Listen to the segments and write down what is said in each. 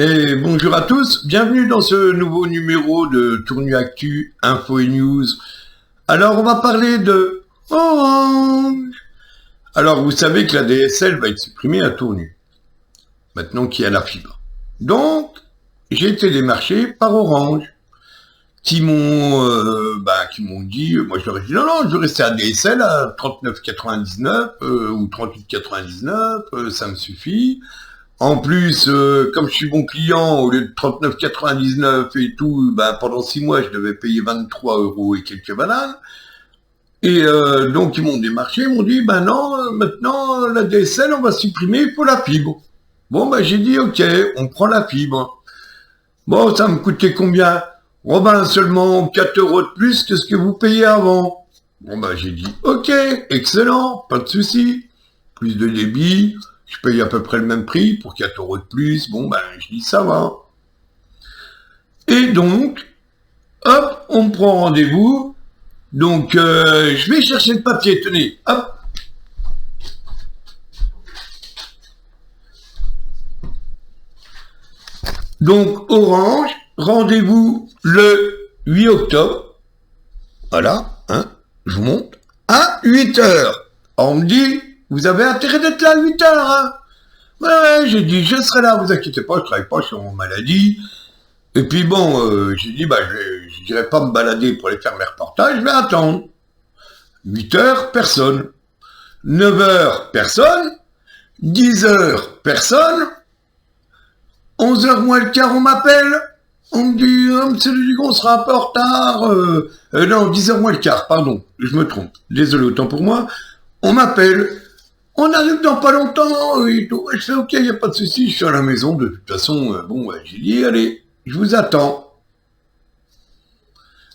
Et bonjour à tous, bienvenue dans ce nouveau numéro de Tournu Actu, Info et News. Alors on va parler de Orange. Alors vous savez que la DSL va être supprimée à Tournu, maintenant qu'il y a la fibre. Donc j'ai été démarché par Orange, qui m'ont dit, moi je leur ai dit non, je veux rester à DSL à 39,99 ou 38,99, ça me suffit. En plus, comme je suis bon client, au lieu de 39,99 et tout, pendant 6 mois, je devais payer 23 € et quelques bananes. Et donc, ils m'ont démarché, ils m'ont dit, non, maintenant, la DSL, on va supprimer, il faut la fibre. Bon, j'ai dit, ok, on prend la fibre. Bon, ça me coûtait combien? Robin, seulement 4 € de plus que ce que vous payez avant. Bon, j'ai dit, ok, excellent, pas de souci. Plus de débit. Je paye à peu près le même prix pour 4 € de plus. Bon, je dis ça va. Et donc, hop, on me prend rendez-vous. Donc, je vais chercher le papier. Tenez, hop. Donc, Orange, rendez-vous le 8 octobre. Voilà, je vous montre. À 8 h. On me dit... Vous avez intérêt d'être là à 8 h, hein? Ouais, j'ai dit, je serai là, vous inquiétez pas, je travaille pas, je suis en maladie. Et puis bon, j'ai dit, je dirais pas me balader pour aller faire mes reportages, je vais attendre. 8 h, personne. 9 h, personne. 10 h, personne. 11 h moins le quart, on m'appelle. On me dit, monsieur Ludigon, on sera un peu en retard. Non, 10 h moins le quart, pardon, je me trompe. Désolé, autant pour moi. On m'appelle. On arrive dans pas longtemps et tout. Je fais ok, il n'y a pas de souci, je suis à la maison. De toute façon, j'ai dit, allez, je vous attends.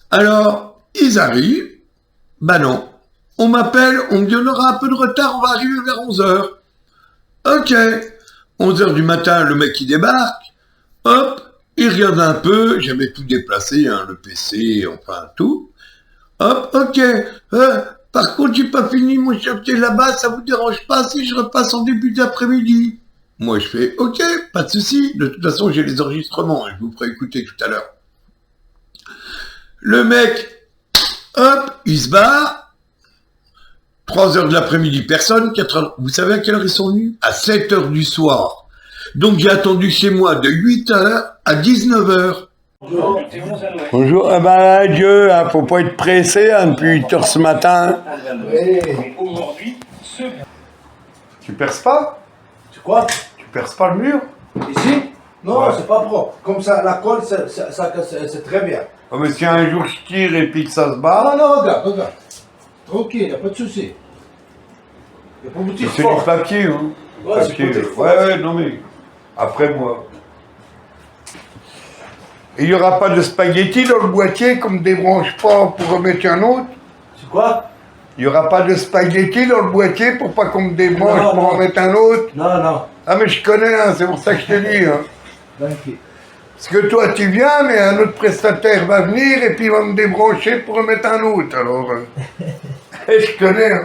Alors, ils arrivent. Non. On m'appelle, on me dit, on aura un peu de retard, on va arriver vers 11 h. Ok. 11 h du matin, le mec, il débarque. Hop, il regarde un peu. J'avais tout déplacé, le PC, enfin, tout. Hop, ok. Par contre, j'ai pas fini mon chantier là-bas, ça vous dérange pas si je repasse en début d'après-midi? Moi, je fais, ok, pas de souci. De toute façon, j'ai les enregistrements, je vous ferai écouter tout à l'heure. Le mec, hop, il se barre. 3 h de l'après-midi, personne. 4 h, vous savez à quelle heure ils sont venus? À 7 h du soir. Donc, j'ai attendu chez moi de 8 h à 19 h. Bonjour, adieu, faut pas être pressé depuis 8 h ce matin. Tu perces pas? C'est quoi? Tu perces pas le mur? Ici? Non, ouais. C'est pas propre. Comme ça, la colle, c'est très bien. Oh, mais si un jour je tire et puis que ça se barre... Non, regarde. Tranquille, y a pas de souci. Y a pas de c'est du papier, hein. Ouais, papier. C'est Ouais, non mais... Après moi... Et il n'y aura pas de spaghetti dans le boîtier qu'on ne débranche pas pour remettre un autre? C'est quoi? Il n'y aura pas de spaghetti dans le boîtier pour pas qu'on me débranche pour remettre un autre? Non. Ah mais je connais, c'est pour ça que je te dis. Tranquille. Parce que toi tu viens, mais un autre prestataire va venir et puis il va me débrancher pour remettre un autre, alors... je connais.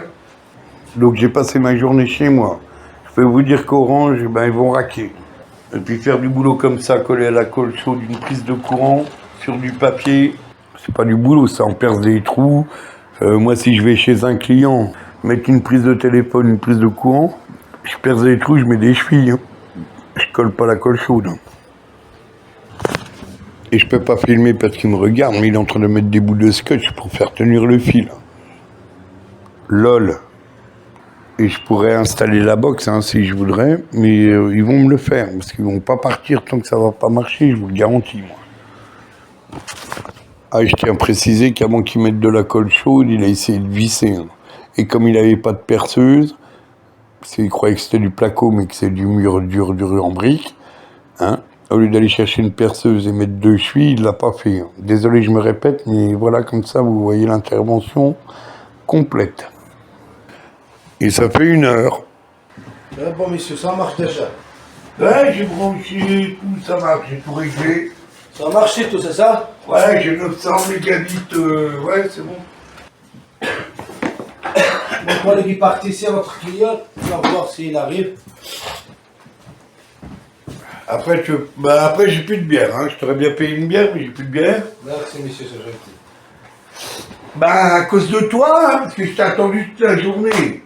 Donc j'ai passé ma journée chez moi. Je peux vous dire qu'Orange, ils vont raquer. Et puis faire du boulot comme ça, collé à la colle chaude, une prise de courant sur du papier, c'est pas du boulot, ça en perce des trous. Moi, si je vais chez un client, mettre une prise de téléphone, une prise de courant, je perce des trous, je mets des chevilles. Je colle pas la colle chaude. Et je peux pas filmer parce qu'il me regarde, mais il est en train de mettre des bouts de scotch pour faire tenir le fil. LOL. Et je pourrais installer la box si je voudrais, mais ils vont me le faire, parce qu'ils vont pas partir tant que ça va pas marcher, je vous le garantis, moi. Ah, je tiens à préciser qu'avant qu'ils mettent de la colle chaude, il a essayé de visser. Et comme il n'avait pas de perceuse, parce qu'il croyait que c'était du placo, mais que c'est du mur dur en brique, au lieu d'aller chercher une perceuse et mettre 2 chevilles, il l'a pas fait. Désolé, je me répète, mais voilà, comme ça, vous voyez l'intervention complète. Et ça fait 1 heure. Bon, monsieur, ça marche déjà. Ouais, j'ai branché, tout ça marche, j'ai tout réglé. Ça a marché tout, c'est ça? Ouais, j'ai 900 mégabits, ouais, c'est bon. Mon collègue est parti ici à votre client, on va voir s'il arrive. Après, après j'ai plus de bière. Hein. Je t'aurais bien payé une bière, mais j'ai plus de bière. Merci, monsieur, c'est gentil. Bah, à cause de toi, hein, parce que je t'ai attendu toute la journée.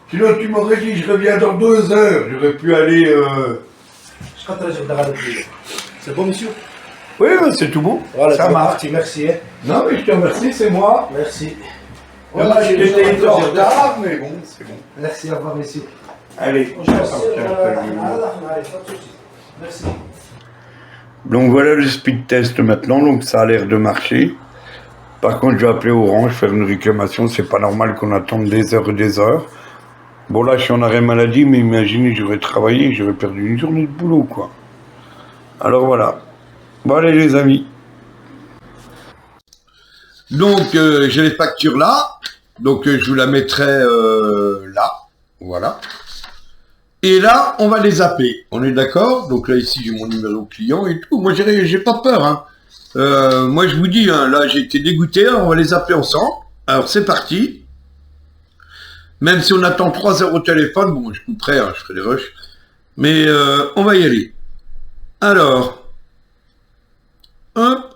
Sinon, tu m'aurais dit, je reviens dans 2 heures. J'aurais pu aller... Je compte les jours de C'est bon, monsieur? Oui, c'est tout bon. Voilà, ça marche. parti, merci. Hein. Non, mais je te remercie, c'est moi. Merci. Voilà, je t'ai en retard, mais bon, c'est bon. Merci, au revoir, monsieur. Allez, Merci. donc voilà le speed test maintenant, donc ça a l'air de marcher. Par contre, je vais appeler Orange, faire une réclamation, c'est pas normal qu'on attende des heures et des heures. Bon là, je suis en arrêt maladie, mais imaginez, j'aurais travaillé, j'aurais perdu une journée de boulot, quoi. Alors voilà. Bon allez les amis. Donc, j'ai les factures là. Donc, je vous la mettrai là. Voilà. Et là, on va les appeler. On est d'accord? Donc là, ici, j'ai mon numéro client et tout. Moi, j'ai pas peur. Hein. Moi, je vous dis, hein, là, j'ai été dégoûté. On va les appeler ensemble. Alors, c'est parti. Même si on attend 3 heures au téléphone, bon, je couperai, hein, je ferai des rushs. Mais on va y aller. Alors, hop.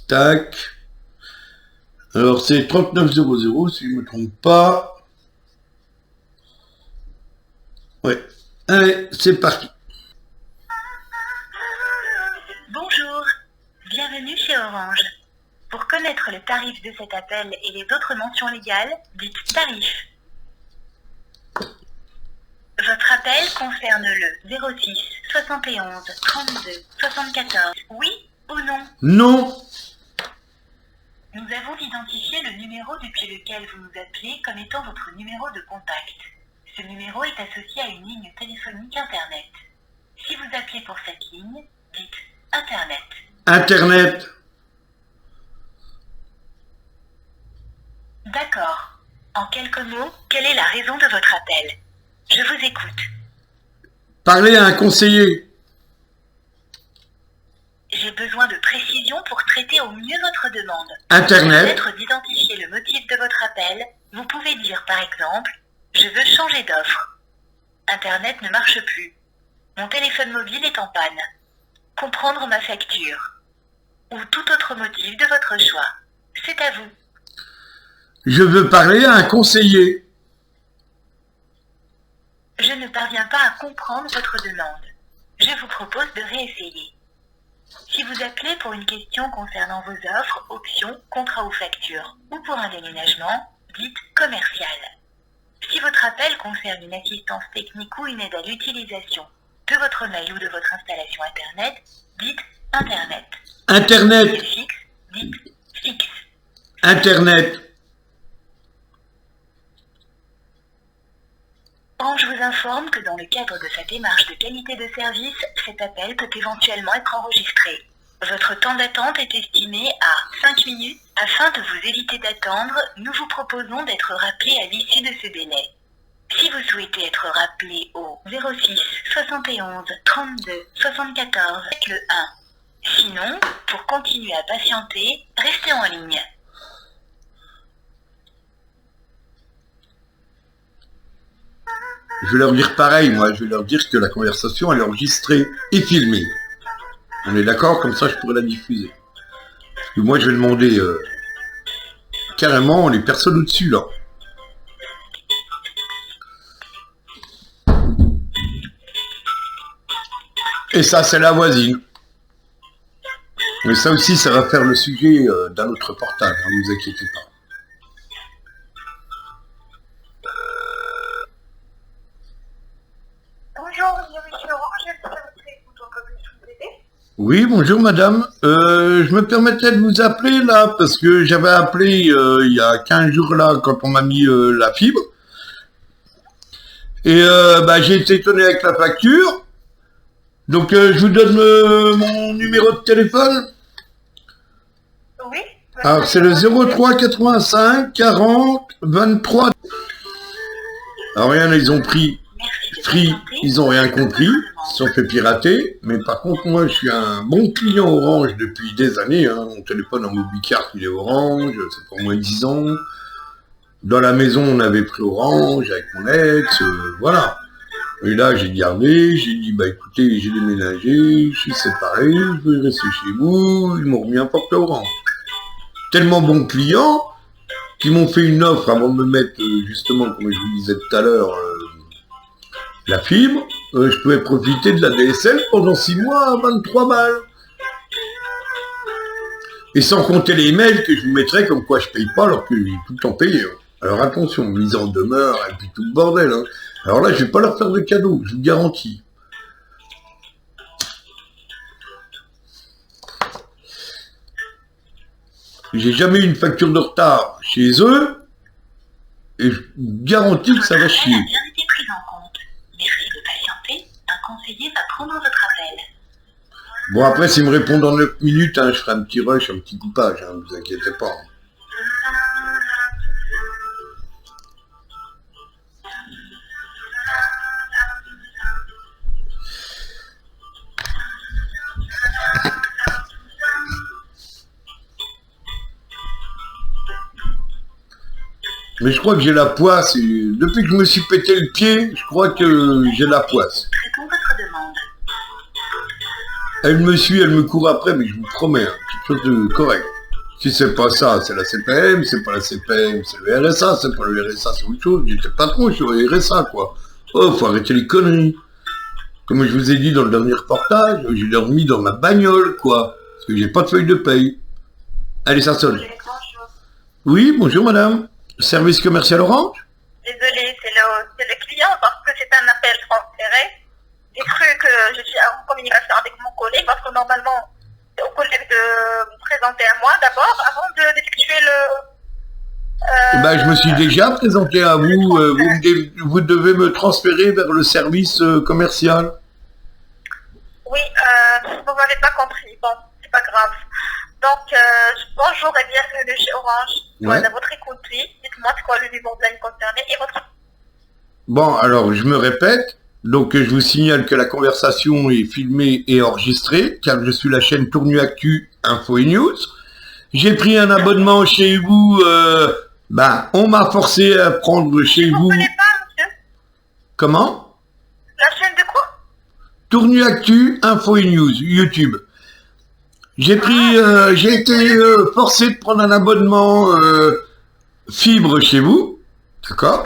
Tac. Alors, c'est 3900, si je ne me trompe pas. Ouais. Allez, c'est parti. Bonjour, bienvenue chez Orange. Pour connaître le tarif de cet appel et les autres mentions légales, dites tarif. Votre appel concerne le 06 71 32 74. Oui ou non? Non. Nous avons identifié le numéro depuis lequel vous nous appelez comme étant votre numéro de contact. Ce numéro est associé à une ligne téléphonique Internet. Si vous appelez pour cette ligne, dites Internet. Internet. D'accord. En quelques mots, quelle est la raison de votre appel? Je vous écoute. Parler à un conseiller. J'ai besoin de précisions pour traiter au mieux votre demande. Internet. Peut-être d'identifier le motif de votre appel, vous pouvez dire par exemple « Je veux changer d'offre ». Internet ne marche plus. Mon téléphone mobile est en panne. Comprendre ma facture. Ou tout autre motif de votre choix. C'est à vous. Je veux parler à un conseiller. Je ne parviens pas à comprendre votre demande. Je vous propose de réessayer. Si vous appelez pour une question concernant vos offres, options, contrats ou factures, ou pour un déménagement, dites commercial. Si votre appel concerne une assistance technique ou une aide à l'utilisation de votre mail ou de votre installation Internet, dites Internet. Internet. Si c'est fixe, dites fixe. Internet. Orange vous informe que dans le cadre de sa démarche de qualité de service, cet appel peut éventuellement être enregistré. Votre temps d'attente est estimé à 5 minutes. Afin de vous éviter d'attendre, nous vous proposons d'être rappelé à l'issue de ce délai. Si vous souhaitez être rappelé au 06 71 32 74 avec le 1. Sinon, pour continuer à patienter, restez en ligne. Je vais leur dire pareil, moi. Je vais leur dire que la conversation, elle est enregistrée et filmée. On est d'accord? Comme ça, je pourrais la diffuser. Parce que moi, je vais demander carrément les personnes au-dessus, là. Et ça, c'est la voisine. Mais ça aussi, ça va faire le sujet d'un autre reportage, hein, ne vous inquiétez pas. Bonjour, bienvenue chez Orange, j'espère que vous êtes content comme je vous aider. Oui, bonjour madame. Je me permettais de vous appeler là, parce que j'avais appelé il y a 15 jours là, quand on m'a mis la fibre. Et j'ai été étonné avec la facture. Donc je vous donne mon numéro de téléphone. Oui. Alors c'est le 03 85 40 23. Alors rien, ils ont pris Free, ils ont rien compris, ils se sont fait pirater, mais par contre moi je suis un bon client Orange depuis des années, hein. Mon téléphone en mobicarte il est Orange, c'est pour moins de 10 ans, Dans la maison, on avait pris Orange avec mon ex, voilà. Et là, j'ai gardé, j'ai dit, bah écoutez, j'ai déménagé, je suis séparé, je vais rester chez vous, ils m'ont remis un forfait Orange. Tellement bons clients qui m'ont fait une offre avant de me mettre, justement, comme je vous disais tout à l'heure, la fibre, je pouvais profiter de la DSL pendant 6 mois à 23 balles. Et sans compter les mails que je vous mettrais comme quoi je paye pas alors que j'ai tout le temps payé. Hein. Alors attention, mise en demeure et puis tout le bordel. Hein. Alors là, je vais pas leur faire de cadeau, je vous garantis. J'ai jamais eu une facture de retard chez eux et je vous garantis que ça va chier. Votre appel a bien été pris en compte. Merci de patienter. Un conseiller va prendre votre appel. Bon, après, s'ils me répondent dans 9 minutes, hein, je ferai un petit rush, un petit coupage, hein, vous inquiétez pas. Mais je crois que j'ai la poisse, et depuis que je me suis pété le pied, je crois que j'ai la poisse. Traitons votre demande. Elle me suit, elle me court après, mais je vous promets, hein, quelque chose de correct. Si c'est pas ça, c'est la CPM, c'est pas la CPM, c'est le RSA, c'est pas le RSA, c'est autre chose. J'étais patron, je suis au RSA, quoi. Oh, faut arrêter les conneries. Comme je vous ai dit dans le dernier reportage, j'ai dormi dans ma bagnole, quoi. Parce que j'ai pas de feuille de paye. Allez, ça sonne. Bonjour. Oui, bonjour madame. Service commercial Orange? Désolée, c'est le client parce que c'est un appel transféré. J'ai cru que je suis en communication avec mon collègue parce que normalement, c'est au collègue de me présenter à moi d'abord avant d'effectuer le... Eh ben, je me suis déjà présenté à vous. Vous devez me transférer vers le service commercial. Oui, vous m'avez pas compris. Bon, c'est pas grave. Donc, bonjour et bienvenue chez Orange. Ouais. À votre écoute, oui. Dites-moi c'est quoi le numéro de ligne concerné et votre... Bon, alors, je me répète. Donc, je vous signale que la conversation est filmée et enregistrée, car je suis la chaîne Tournu Actu Info et News. J'ai pris un abonnement chez vous. On m'a forcé à prendre chez vous... Vous ne comprenez pas, monsieur? Comment? La chaîne de quoi? Tournu Actu Info et News, YouTube. J'ai été forcé de prendre un abonnement fibre chez vous, d'accord?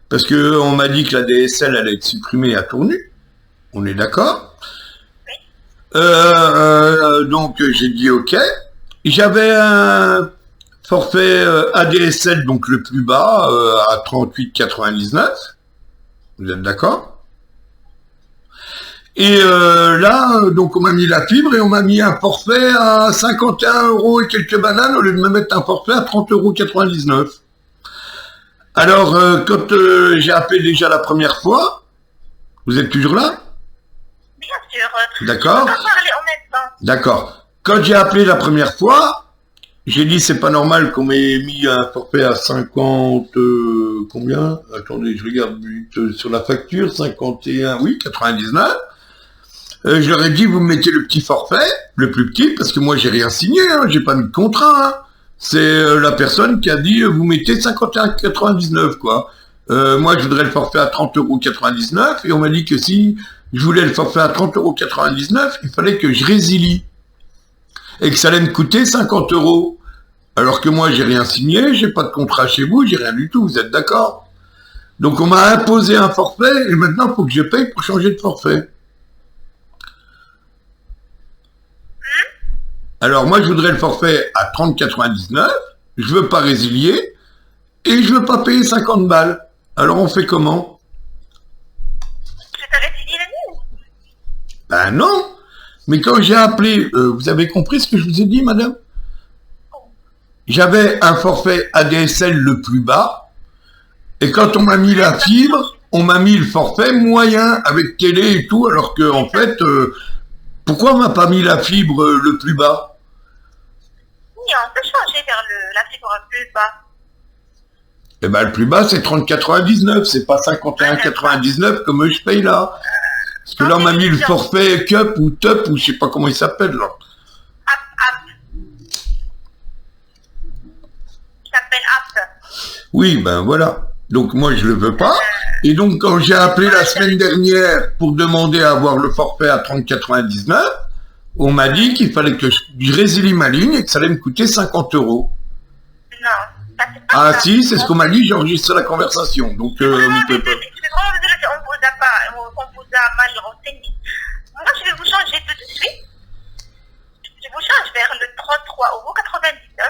Parce que on m'a dit que la DSL allait être supprimée à Tournu. On est d'accord? Donc j'ai dit OK. J'avais un forfait ADSL, donc le plus bas, à 38,99. Vous êtes d'accord? Et là, donc on m'a mis la fibre et on m'a mis un forfait à 51 € et quelques bananes au lieu de me mettre un forfait à 30,99 €. Alors, quand j'ai appelé déjà la première fois, vous êtes toujours là? Bien sûr. D'accord. On va parler en même temps. D'accord. Quand j'ai appelé la première fois, j'ai dit c'est pas normal qu'on m'ait mis un forfait à 50... combien? Attendez, je regarde vite sur la facture, 51, oui, 99. Je leur ai dit, vous me mettez le petit forfait, le plus petit, parce que moi j'ai rien signé, hein, j'ai pas mis de contrat. Hein. C'est la personne qui a dit, vous mettez 51,99 quoi. Moi je voudrais le forfait à 30,99 € et on m'a dit que si je voulais le forfait à 30,99 €, il fallait que je résilie. Et que ça allait me coûter 50 €. Alors que moi j'ai rien signé, j'ai pas de contrat chez vous, j'ai rien du tout, vous êtes d'accord? Donc on m'a imposé un forfait et maintenant il faut que je paye pour changer de forfait. Alors moi je voudrais le forfait à 30,99, je veux pas résilier et je veux pas payer 50 balles. Alors on fait comment? Je t'avais dit la nuit. Ben non. Mais quand j'ai appelé, vous avez compris ce que je vous ai dit, madame? J'avais un forfait ADSL le plus bas et quand on m'a mis la fibre, on m'a mis le forfait moyen avec télé et tout, alors que en fait, pourquoi on m'a pas mis la fibre le plus bas? Oui, on peut changer vers la fibre plus bas. Eh ben le plus bas c'est 30,99, c'est pas 51,99 comme je paye là. Parce que là on m'a mis le forfait Cup ou Tup ou je sais pas comment il s'appelle là. App. Il s'appelle App. Oui, ben voilà. Donc moi je le veux pas. Et donc quand j'ai appelé la semaine dernière pour demander à avoir le forfait à 30,99, on m'a dit qu'il fallait que je résilie ma ligne et que ça allait me coûter 50 euros. Non, ça c'est pas Ah ça. si, c'est ce qu'on m'a dit, j'ai enregistré la conversation. Donc Je suis vous vraiment pouvez pas. désolée, on vous a mal renseigné. Moi, je vais vous changer tout de suite. Je vous change vers le 33,99 €.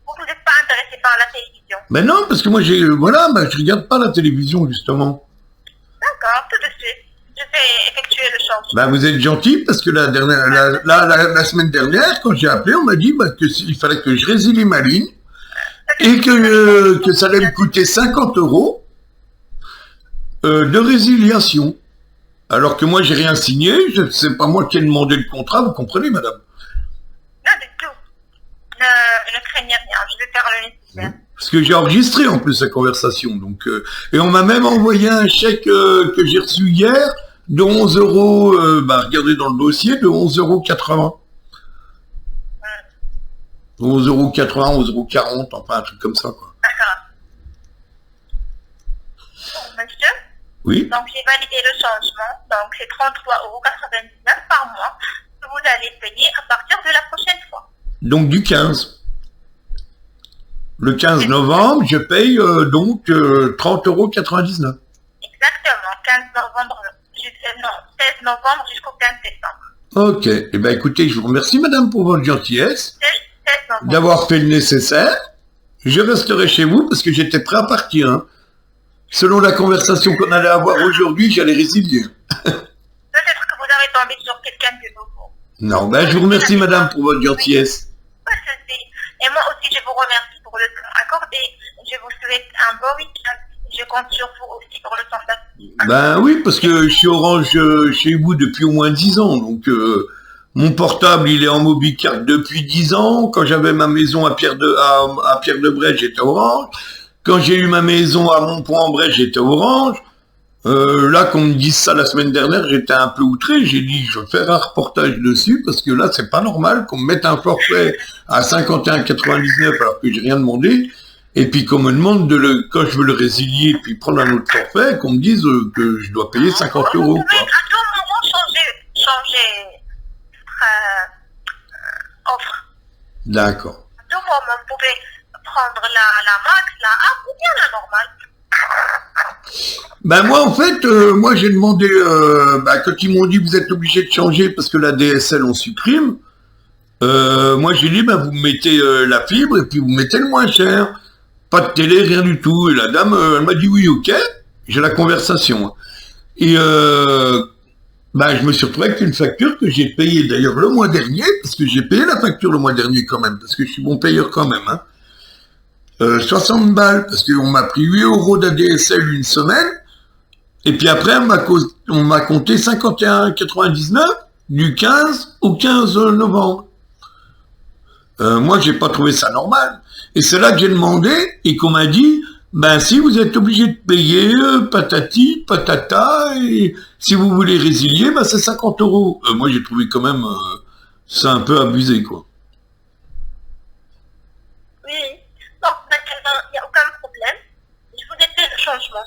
Vous n'êtes pas intéressé par la télévision. Ben non, parce que moi je regarde pas la télévision justement. D'accord, tout de suite. Je vais effectuer le changement. Ben vous êtes gentil parce que la semaine dernière, quand j'ai appelé, on m'a dit qu'il fallait que je résilie ma ligne et que ça allait me coûter 50 euros de résiliation. Alors que moi j'ai rien signé, c'est pas moi qui ai demandé le contrat, vous comprenez madame? Non, du tout. Ne craignez rien, je vais faire le nécessaire. Parce que j'ai enregistré en plus la conversation. Donc, et on m'a même envoyé un chèque que j'ai reçu hier de 11 euros, regardez dans le dossier, de 11,80 €. 11,80 €, 11,40 €, enfin un truc comme ça, quoi. D'accord. Bon, monsieur, Oui. donc j'ai validé le changement. Donc c'est 33,99 € par mois que vous allez payer à partir de la prochaine fois. Donc du 15. Le 15 novembre, je paye donc 30,99 €. Exactement, 15 novembre, non, 16 novembre jusqu'au 15 décembre. Ok. Eh bien écoutez, je vous remercie madame pour votre gentillesse, 16 novembre. d'avoir fait le nécessaire. Je resterai chez vous parce que j'étais prêt à partir. Hein. Selon la conversation qu'on allait avoir aujourd'hui, j'allais résilier. Peut-être que vous avez tombé sur quelqu'un de nouveau. Non, ben je vous remercie madame pour votre gentillesse. Pas de souci. Et moi aussi, je vous remercie pour le temps accordé. Je vous souhaite un bon week-end. Je compte sur vous aussi pour le temps d'attente. Ben oui, parce que je suis Orange chez vous depuis au moins 10 ans. Donc mon portable, il est en Mobicard depuis 10 ans. Quand j'avais ma maison à Pierre-de-Bresse, j'étais Orange. Quand j'ai eu ma maison à Montpont-en-Bresse, j'étais Orange. Là, qu'on me dise ça la semaine dernière, j'étais un peu outré. J'ai dit, je vais faire un reportage dessus parce que là, c'est pas normal qu'on me mette un forfait à 51,99 alors que j'ai rien demandé. Et puis qu'on me demande quand je veux le résilier puis prendre un autre forfait, qu'on me dise que je dois payer 50 €. Vous pouvez Quoi. à tout moment changer offre. D'accord. À tout moment, vous pouvez prendre la max, la A ou bien la normale. Ben moi en fait, moi j'ai demandé, quand ils m'ont dit vous êtes obligé de changer parce que la DSL on supprime, moi j'ai dit vous mettez la fibre et puis vous mettez le moins cher, pas de télé, rien du tout. Et la dame elle m'a dit oui ok, j'ai la conversation. Et je me suis retrouvé avec une facture que j'ai payée d'ailleurs le mois dernier, parce que j'ai payé la facture le mois dernier quand même, parce que je suis bon payeur quand même, hein. 60 balles, parce qu'on m'a pris 8 € d'ADSL une semaine, et puis après, on m'a compté 51,99 du 15 au 15 novembre. Moi, j'ai pas trouvé ça normal. Et c'est là que j'ai demandé, et qu'on m'a dit, si vous êtes obligé de payer patati, patata, et si vous voulez résilier, c'est 50 €. Moi, j'ai trouvé quand même ça un peu abusé, quoi. Oui. Donc maintenant, il n'y a aucun problème. Je vous ai fait le changement.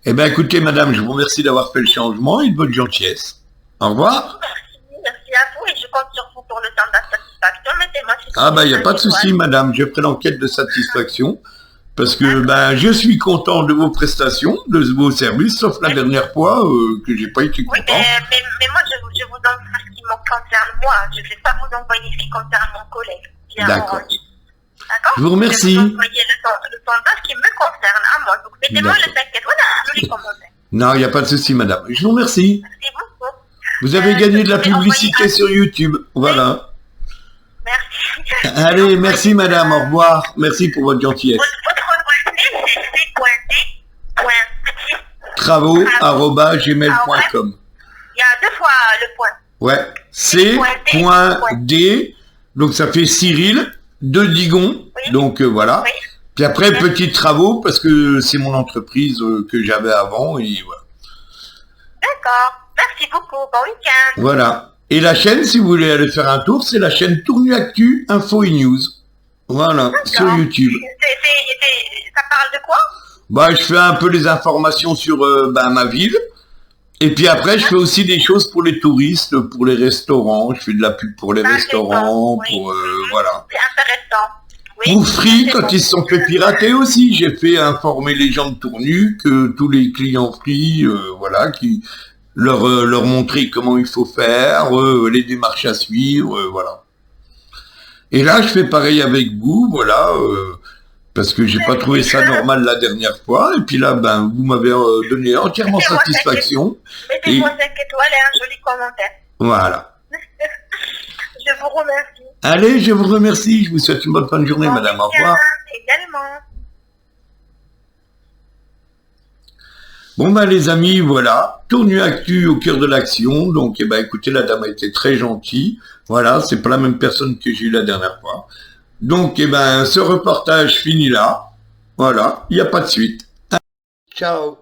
Eh bien, écoutez, madame, je vous remercie d'avoir fait le changement et de votre gentillesse. Au revoir. Merci à vous et je compte sur vous pour le temps de la satisfaction. Mettez-moi sur Il n'y a pas de souci, madame. Je ferai l'enquête de satisfaction parce que je suis content de vos prestations, de vos services, sauf la dernière fois que j'ai pas été Oui, content. mais moi, je vous envoie ce qui me concerne moi. Je ne vais pas vous envoyer ce qui concerne mon collègue. D'accord. D'accord. Je vous remercie. Je vais vous envoyer le sondage qui me concerne à moi. Donc, mettez-moi le 5 étoiles à tous les commentaires. Non, il n'y a pas de souci, madame. Je vous remercie. Merci beaucoup. Vous avez gagné de la je vais publicité envoyer sur YouTube. Voilà. Merci. Allez, merci, madame. Au revoir. Merci pour votre gentillesse. Votre mail, c'est c.d.petit. travaux@gmail.com. Il y a 2 fois le point. Ouais. C.D. Donc ça fait Cyril de Digon. Oui. Donc voilà. Oui. Puis après, petits travaux, parce que c'est mon entreprise que j'avais avant. Et voilà. D'accord. Merci beaucoup. Bon week-end. Voilà. Et la chaîne, si vous voulez aller faire un tour, c'est la chaîne Tournu Actu Info et News. Voilà, sur YouTube. Ça parle de quoi? Bah, je fais un peu les informations sur ma ville. Et puis après, je fais aussi des choses pour les touristes, pour les restaurants. Je fais de la pub pour les Ah, c'est restaurants, bon, oui. pour voilà. C'est intéressant. Oui, Pour Free, c'est quand bon. ils se sont fait pirater aussi, j'ai fait informer les gens de Tournu que tous les clients Free, voilà, qui leur montrer comment il faut faire, les démarches à suivre, voilà. Et là, je fais pareil avec vous, voilà, parce que j'ai pas trouvé ça normal la dernière fois. Et puis là, ben, vous m'avez donné entièrement Mettez-moi satisfaction. Mettez-moi 5 étoiles et un joli commentaire. Voilà. Je vous remercie. Allez, je vous remercie. Je vous souhaite une bonne fin de journée, Bon madame. Au week-end revoir. également. Bon ben les amis, voilà, Tournu Actu au cœur de l'action. Donc eh ben écoutez, la dame a été très gentille. Voilà, c'est pas la même personne que j'ai eu la dernière fois. Donc eh ben ce reportage finit là. Voilà, il n'y a pas de suite. Ciao.